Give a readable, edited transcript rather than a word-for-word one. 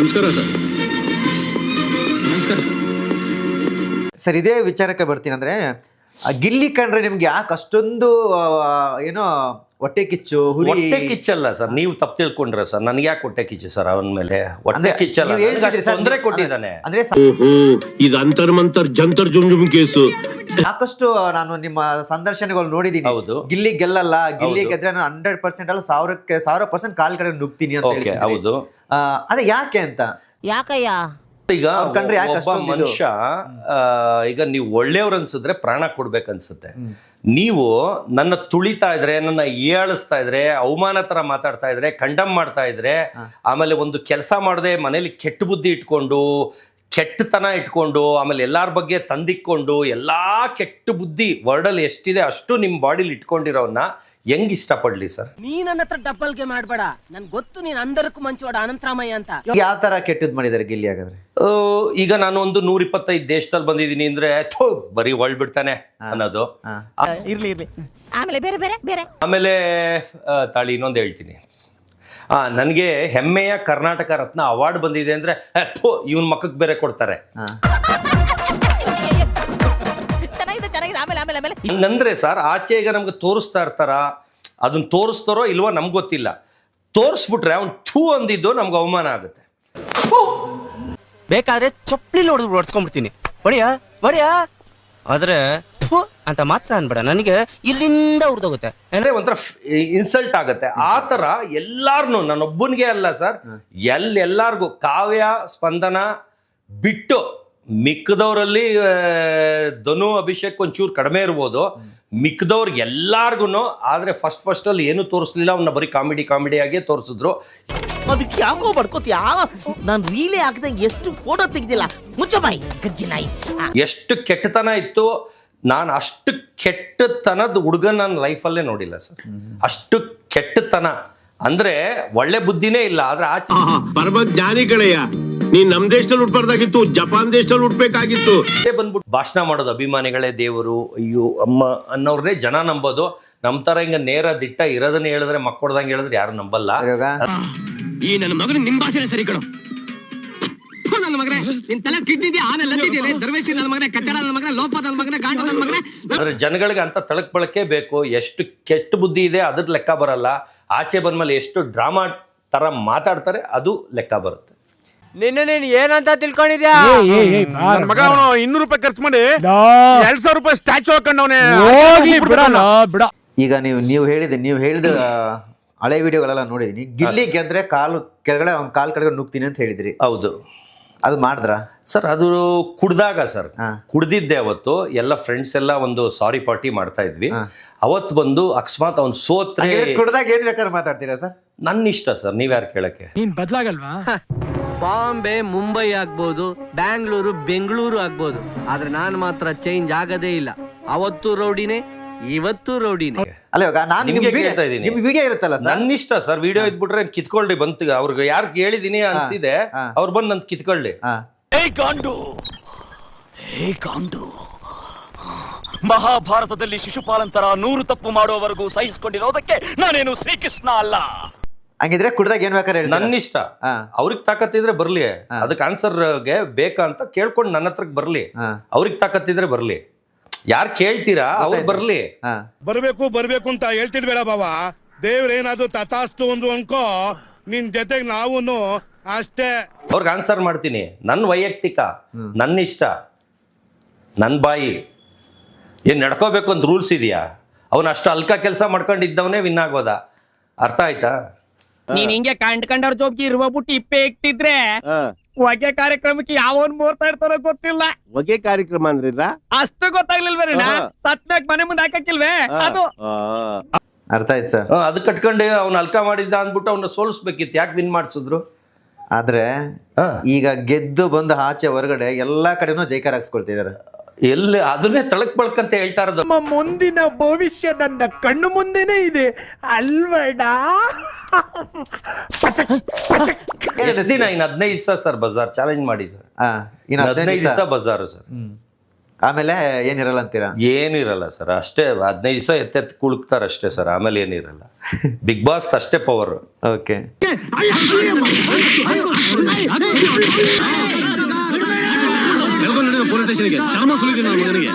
ನಮಸ್ಕಾರ ಸರ್. ನಮಸ್ಕಾರ sir. Sir ಇದೇ ವಿಚಾರಕ್ಕೆ ಬರ್ತೀನಿ ಅಂದ್ರೆ ಗಿಲ್ಲಿ ಕಂಡ್ರೆ ನಿಮ್ಗೆ ಯಾಕೆ ಅಷ್ಟೊಂದು ಏನೋ ಹೊಟ್ಟೆ ಕಿಚ್ಚು ಹೊಟ್ಟೆ ಕಿಚ್ಚಲ್ಲ ಸರ್, ನೀವು ತಪ್ಪು ತಿಳ್ಕೊಂಡ್ರೆ ಸರ್. ನನ್ಗೆ ಯಾಕೆ ಹೊಟ್ಟೆ ಕಿಚ್ಚು ಸರ್? ಅವನ ಮೇಲೆ ಹೊಟ್ಟೆ ಕಿಚ್ಚಲ್ಲ, ತೊಂದರೆ ಕೊಟ್ಟಿದ್ದಾನೆ ಅಂದ್ರೆ ಇದು ಅಂತರ್ ಮಂತರ್ ಜಂತರ್ ಜುಮ್ ಕೇಸು. ಸಾಕಷ್ಟು ನಾನು ನಿಮ್ಮ ಸಂದರ್ಶನಗಳು ನೋಡಿದೀನಿ. ಹೌದು. ಗಿಲ್ಲಿ ಗೆಲ್ಲಲ್ಲ, ಗಿಲ್ಲಿ ಗೆದ್ರೆ ನಾನು 100% ಅಲ್ಲ 1000% ಕಾಲ್ ಕಡೆ ನುಗ್ತೀನಿ ಅಂತ ಹೇಳ್ತೀನಿ. ಹೌದು. ಅದೇ ಯಾಕೆ ಅಂತ? ಯಾಕಯ್ಯ ಈಗ ಒಬ್ಬ ಮನುಷ್ಯ ಈಗ ನೀವು ಒಳ್ಳೆಯವ್ರು ಅನ್ಸಿದ್ರೆ ಪ್ರಾಣ ಕೊಡ್ಬೇಕನ್ಸುತ್ತೆ. ನೀವು ನನ್ನ ತುಳಿತಾ ಇದ್ರೆ, ನನ್ನ ಏಳಿಸ್ತಾ ಇದ್ರೆ, ಅವಮಾನ ತರ ಮಾತಾಡ್ತಾ ಇದ್ರೆ, ಕಂಡಮ್ ಮಾಡ್ತಾ ಇದ್ರೆ, ಆಮೇಲೆ ಒಂದು ಕೆಲಸ ಮಾಡದೆ ಮನೇಲಿ ಕೆಟ್ಟ ಬುದ್ಧಿ ಇಟ್ಕೊಂಡು, ಕೆಟ್ಟತನ ಇಟ್ಕೊಂಡು, ಆಮೇಲೆ ಎಲ್ಲಾರ ಬಗ್ಗೆ ತಂದಿಕ್ಕೊಂಡು, ಎಲ್ಲಾ ಕೆಟ್ಟ ಬುದ್ಧಿ ವರ್ಡಲ್ಲಿ ಎಷ್ಟಿದೆ ಅಷ್ಟು ನಿಮ್ಮ ಬಾಡಿಲಿ ಇಟ್ಕೊಂಡಿರೋನ್ನ ಹೆಂಗ್ ಇಷ್ಟಪಡ್ಲಿ ಸರ್? ನೀ ನನ್ನ ಹತ್ರ ಡಬ್ಬಲ್ಗೆ ಮಾಡ್ಬೇಡ, ನನ್ ಗೊತ್ತು ನೀನ್ ಅಂದರಕ್ಕೂ ಮಂಚೋಡ ಅನಂತರಾಮಯ್ಯ ಅಂತ. ಯಾವ ತರ ಕೆಟ್ಟದ್ ಮಾಡಿದಾರೆ ಗಿಲ್ಲಿ ಹಾಗಾದ್ರೆ? ಈಗ ನಾನು ಒಂದು 125 ದೇಶದಲ್ಲಿ ಬಂದಿದ್ದೀನಿ ಅಂದ್ರೆ ಬರೀ ಒಳ್ ಬಿಡ್ತಾನೆ ಅನ್ನೋದು. ಇರ್ಲಿ ಆಮೇಲೆ ಬೇರೆ ಬೇರೆ ಬೇರೆ ಆಮೇಲೆ ತಾಳಿ ಇನ್ನೊಂದು ಹೇಳ್ತೀನಿ. ನನಗೆ ಹೆಮ್ಮೆಯ ಕರ್ನಾಟಕ ರತ್ನ ಅವಾರ್ಡ್ ಬಂದಿದೆ ಅಂದ್ರೆ ಇವನ್ ಮಕ್ಕಕ್ಕೆ ಬೇರೆ ಕೊಡ್ತಾರೆ. ಹಂಗಂದ್ರೆ ಸರ್ ಆಚೆ ಈಗ ನಮ್ಗೆ ತೋರಿಸ್ತಾ ಇರ್ತಾರ, ಅದನ್ನ ತೋರಿಸ್ತಾರೋ ಇಲ್ವೋ ನಮ್ಗೆ ಗೊತ್ತಿಲ್ಲ. ತೋರಿಸ್ಬಿಟ್ರೆ ಅವ್ನು ಥೂ ಅಂದಿದ್ದು ನಮ್ಗೆ ಅವಮಾನ ಆಗುತ್ತೆ. ಬೇಕಾದ್ರೆ ಚಪ್ಪಲಿ ಹೊಡ್ಸ್ಕೊಂಡ್ಬಿಡ್ತೀನಿ, ಬಡಿಯಾ ಬಡಿಯಾ, ಆದ್ರೆ ಅಂತ ಮಾತ್ರ ಅನ್ಬೇಡ, ನನಗೆ ಇಲ್ಲಿಂದ ಉರ್ದೋಗುತ್ತೆ ಅಂದ್ರೆ ಒಂಥರ ಇನ್ಸಲ್ಟ್ ಆಗುತ್ತೆ. ಆ ತರ ಎಲ್ಲಾರ್ನು, ನನ್ನೊಬ್ಬನಿಗೆ ಅಲ್ಲ ಸರ್, ಎಲ್ಲಾರ್ಗು ಕಾವ್ಯ ಸ್ಪಂದನ ಬಿಟ್ಟು ಮಿಕ್ಕದವ್ರಲ್ಲಿ ಧನು ಅಭಿಷೇಕ್ ಒಂಚೂರು ಕಡಿಮೆ ಇರ್ಬೋದು, ಮಿಕ್ಕದವ್ರಿಗೆ ಎಲ್ಲಾರ್ಗು. ಆದ್ರೆ ಫಸ್ಟ್ ಅಲ್ಲಿ ಏನು ತೋರಿಸ್ಲಿಲ್ಲ, ಅವನ್ನ ಬರೀ ಕಾಮಿಡಿ ಆಗಿಯೇ ತೋರಿಸಿದ್ರು. ಅದಕ್ಕೆ ಯಾಕೋ ಬಡ್ಕೋತೀಯ? ನಾನು ರೀಲೇ ಹಾಕಿದಂಗೆ ಎಷ್ಟು ಫೋಟೋ ತೆಗ್ದಿಲ್ಲ, ಮುಚ್ಚಬಾಯಿ ಗಜ್ಜಿ ನಾಯಿ. ಎಷ್ಟು ಕೆಟ್ಟತನ ಇತ್ತು, ನಾನು ಅಷ್ಟು ಕೆಟ್ಟತನದ ಹುಡುಗ ನನ್ನ ಲೈಫಲ್ಲೇ ನೋಡಿಲ್ಲ ಸರ್. ಅಷ್ಟು ಕೆಟ್ಟತನ ಅಂದ್ರೆ ಒಳ್ಳೆ ಬುದ್ಧಿನೇ ಇಲ್ಲ. ಆದ್ರೆ ಆಚೆ ಪರಮ ಜ್ಞಾನಿ ಕಡೆಯ, ನೀನ್ ನಮ್ ದೇಶದಲ್ಲಿ ಹುಟ್ಬಾರ್ದಾಗಿತ್ತು, ಜಪಾನ್ ದೇಶದಲ್ಲಿ ಹುಟ್ಬೇಕಾಗಿತ್ತು. ಬಂದ್ಬಿಟ್ಟು ಭಾಷಣ ಮಾಡೋದು, ಅಭಿಮಾನಿಗಳೇ ದೇವರು, ಅಯ್ಯೋ ಅಮ್ಮ ಅನ್ನೋರ್ನೇ ಜನ ನಂಬೋದು. ನಮ್ ತರ ಹಿಂಗ ನೇರ ದಿಟ್ಟ ಇರೋದನ್ನ ಹೇಳಿದ್ರೆ, ಮಕ್ಕಳ್ದಂಗೆ ಹೇಳಿದ್ರೆ ಯಾರು ನಂಬಲ್ಲ. ಈ ನನ್ನ ಮಗನ ನಿಮ್ ಭಾಷೆ ಸರಿ ಕಣೋ. ನನ್ನ ಮಗನೇ ನಿನ್ ತಲೆ ಕಿಡ್ನಿದ್ಯಾ, ದರ್ವೇಶಿ ನನ್ನ ಮಗನೇ, ಕಚ್ಚಡ ನನ್ನ ಮಗನೇ, ಲೋಪ ನನ್ನ ಮಗನೇ, ಗಾಂಡು ನನ್ನ ಮಗನೇ. ಆದ್ರೆ ಜನಗಳಿಗೆ ಅಂತ ತಳಕ್ ಬಳಕೆ ಬೇಕು. ಎಷ್ಟು ಕೆಟ್ಟ ಬುದ್ಧಿ ಇದೆ ಅದ್ರ ಲೆಕ್ಕ ಬರಲ್ಲ. ಆಚೆ ಬಂದ್ಮೇಲೆ ಎಷ್ಟು ಡ್ರಾಮಾ ತರ ಮಾತಾಡ್ತಾರೆ ಅದು ಲೆಕ್ಕ ಬರುತ್ತೆ. ನಿನ್ನೆ ನೀನ್ ಏನಂತ ತಿಳ್ಕೊಂಡಿದ್ಯಾ? ಮಗ ಅವನು 200 ರೂಪಾಯಿ ಖರ್ಚು ಮಾಡಿ 2000 ರೂಪಾಯಿ ಸ್ಟ್ಯಾಚು ಹಾಕೊಂಡವನೇ. ಬಿಡ. ಈಗ ನೀವು ಹೇಳಿದ ಹಳೆ ವಿಡಿಯೋಗಳೆಲ್ಲ ನೋಡಿದೀನಿ. ಗಿಲ್ಲಿ ಗೆದ್ರೆ ಕಾಲು ಕೆಳಗಡೆ ಅವ್ನ ಕಾಲ್ ಕಡೆಗೆ ನುಗ್ತೀನಿ ಅಂತ ಹೇಳಿದ್ರಿ. ಹೌದು. ಅದು ಮಾಡಿದ್ರ ಸರ್? ಅದು ಕುಡ್ದಾಗ ಸರ್, ಕುಡ್ದಿದ್ದೆ ಅವತ್ತು. ಎಲ್ಲ ಫ್ರೆಂಡ್ಸ್ ಎಲ್ಲ ಒಂದು ಸಾರಿ ಪಾರ್ಟಿ ಮಾಡ್ತಾ ಇದ್ವಿ. ಅವತ್ತು ಬಂದು ಅಕಸ್ಮಾತ್ ಅವ್ನು ಸೋತ್ರೆ ಕುಡ್ದಾಗ ಏನ್ ಬೇಕಾದ್ರೆ ಮಾತಾಡ್ತೀರಾ ಸರ್? ನನ್ನ ಇಷ್ಟ ಸರ್, ನೀವ್ಯಾರು ಕೇಳಕ್ಕೆ? ನೀನ್ ಬದ್ಲಾಗಲ್ವಾ? ಬಾಂಬೆ ಮುಂಬೈ ಆಗ್ಬೋದು, ಬ್ಯಾಂಗ್ಳೂರು ಬೆಂಗಳೂರು ಆಗ್ಬೋದು, ಆದ್ರೆ ನಾನು ಮಾತ್ರ ಚೇಂಜ್ ಆಗದೇ ಇಲ್ಲ. ಅವತ್ತು ರೌಡಿನೇ, ಇವತ್ತು ರೌಡಿನೇ. ಅಲ್ಲ ಇವಾಗ ನಾನು ನಿಮ್ಗೆ ಕೇಳ್ತಾ ಇದ್ದೀನಿ, ನಿಮ್ ವಿಡಿಯೋ ಇರುತ್ತಲ್ಲ ಸರ್, ನನ್ನ ಇಷ್ಟ ಸರ್. ವಿಡಿಯೋ ಇದ್ಬಿಟ್ರೆ ಕಿತ್ಕೊಳ್ಳಿ, ಬಂತು ಅವ್ರಿಗೆ ಯಾರು ಹೇಳಿದೀನಿ ಅನ್ಸಿದೆ ಅವ್ರು ಬಂದು ನನ್ ಕಿತ್ಕೊಳ್ಳಿ. ಮಹಾಭಾರತದಲ್ಲಿ ಶಿಶುಪಾಲಂತರ 100 ತಪ್ಪು ಮಾಡುವವರೆಗೂ ಸಹಿಸಿಕೊಂಡಿರೋದಕ್ಕೆ ನಾನೇನು ಶ್ರೀಕೃಷ್ಣ ಅಲ್ಲ. ಹಂಗಿದ್ರೆ ಕುಡ್ದಾಗ ಏನ್ ಬೇಕಾದ್ರೆ ಹೇಳಿ. ನನ್ನ ಇಷ್ಟ. ಅವ್ರಿಗೆ ತಾಕತ್ತಿದ್ರೆ ಬರ್ಲಿ, ಅದಕ್ಕೆ ಆನ್ಸರ್ಗೆ ಬೇಕಾ ಅಂತ ಕೇಳ್ಕೊಂಡು ನನ್ನ ಹತ್ರಕ್ ಬರ್ಲಿ. ಅವ್ರಿಗೆ ತಾಕತ್ತಿದ್ರೆ ಬರ್ಲಿ, ಯಾರು ಕೇಳ್ತೀರಾ ಅವ್ರು ಬರ್ಲಿ. ಬರ್ಬೇಕು ಅಂತ ಹೇಳ್ತಿದ್ಬೇಡ ಬಾಬಾ. ದೇವ್ರೇನಾದ್ರು ತಥಾಸ್ತು ಒಂದು ಅನ್ಕೋ, ನಿನ್ ಜೊತೆಗೆ ನಾವು ಅಷ್ಟೇ. ಅವ್ರಿಗೆ ಆನ್ಸರ್ ಮಾಡ್ತೀನಿ. ನನ್ನ ವೈಯಕ್ತಿಕ, ನನ್ನ ಇಷ್ಟ, ನನ್ನ ಬಾಯಿ. ಏನ್ ನಡ್ಕೋಬೇಕು ಅಂತ ರೂಲ್ಸ್ ಇದೆಯಾ? ಅವನು ಅಷ್ಟು ಅಲ್ಕ ಕೆಲಸ ಮಾಡ್ಕೊಂಡಿದ್ದವನೇ ವಿನ್ ಆಗೋದ? ಅರ್ಥ ಆಯ್ತಾ? ನೀನ್ ಹಿಂಗೆ ಕಂಡ್ಕಂಡವ್ರ ಜೋಬ್ಗೆ ಇರುವಬಿಟ್ಟು ಇಪ್ಪೆ ಇಟ್ಟಿದ್ರೆ ಹೊಗೆ ಕಾರ್ಯಕ್ರಮಕ್ಕೆ ಯಾವನ್ ಮೋರ್ತಾ ಇರ್ತಾರೋ ಗೊತ್ತಿಲ್ಲ. ಹೊಗೆ ಕಾರ್ಯಕ್ರಮ ಅಂದ್ರಿಲ್ಲ? ಅಷ್ಟು ಗೊತ್ತಾಗ್ಲಿಲ್ವೇನ? ಸತ್ನಾಕ್ ಮನೆ ಮುಂದೆ ಹಾಕಕ್ಕಿಲ್ವೇ ಅದು? ಅರ್ಥ ಆಯ್ತು ಸರ್. ಅದು ಕಟ್ಕೊಂಡು ಅವ್ನು ಅಲ್ಕ ಮಾಡಿದ್ದ ಅಂದ್ಬಿಟ್ಟು ಅವ್ನ ಸೋಲಿಸ್ಬೇಕಿತ್ತು. ಯಾಕೆ ವಿನ್ ಮಾಡಿಸಿದ್ರು? ಆದ್ರೆ ಈಗ ಗೆದ್ದು ಬಂದು ಆಚೆ ಹೊರಗಡೆ ಎಲ್ಲಾ ಕಡೆನೂ ಜೈಕಾರ ಹಾಕ್ಸ್ಕೊಳ್ತಿದಾರೆ. ಎಲ್ಲಿ ಅದನ್ನೇ ತಳಕ್ ಬಳಕಂತ ಹೇಳ್ತಾ ಇರೋದು. ನಮ್ಮ ಮುಂದಿನ ಭವಿಷ್ಯ ನನ್ನ ಕಣ್ಣು ಮುಂದೆನೇ ಇದೆ ಅಲ್ವಡ. ಎಷ್ಟು ದಿನ? ಇನ್ನು 15 ದಿವಸ ಸರ್ ಬಜಾರ್ ಚಾಲೆಂಜ್ ಮಾಡಿ ಸರ್. ಇನ್ನು 15 ದಿವಸ ಬಜಾರು ಸರ್. ಆಮೇಲೆ ಏನಿರಲ್ಲ ಅಂತೀರಾ? ಏನಿರಲ್ಲ ಸರ್, ಅಷ್ಟೇ 15 ದಿವಸ ಎತ್ತೆತ್ತು ಕುಳುಕ್ತಾರ ಅಷ್ಟೇ ಸರ್. ಆಮೇಲೆ ಏನಿರಲ್ಲ. ಬಿಗ್ ಬಾಸ್ ಅಷ್ಟೇ ಪವರ್. ಓಕೆ. ಪೊಲೀಸ್ ಸ್ಟೇಷನ್ಗೆ ಚರ್ಮ ಸುಲಿದೀನಿ ನನ್ನ ಮಗನಿಗೆ.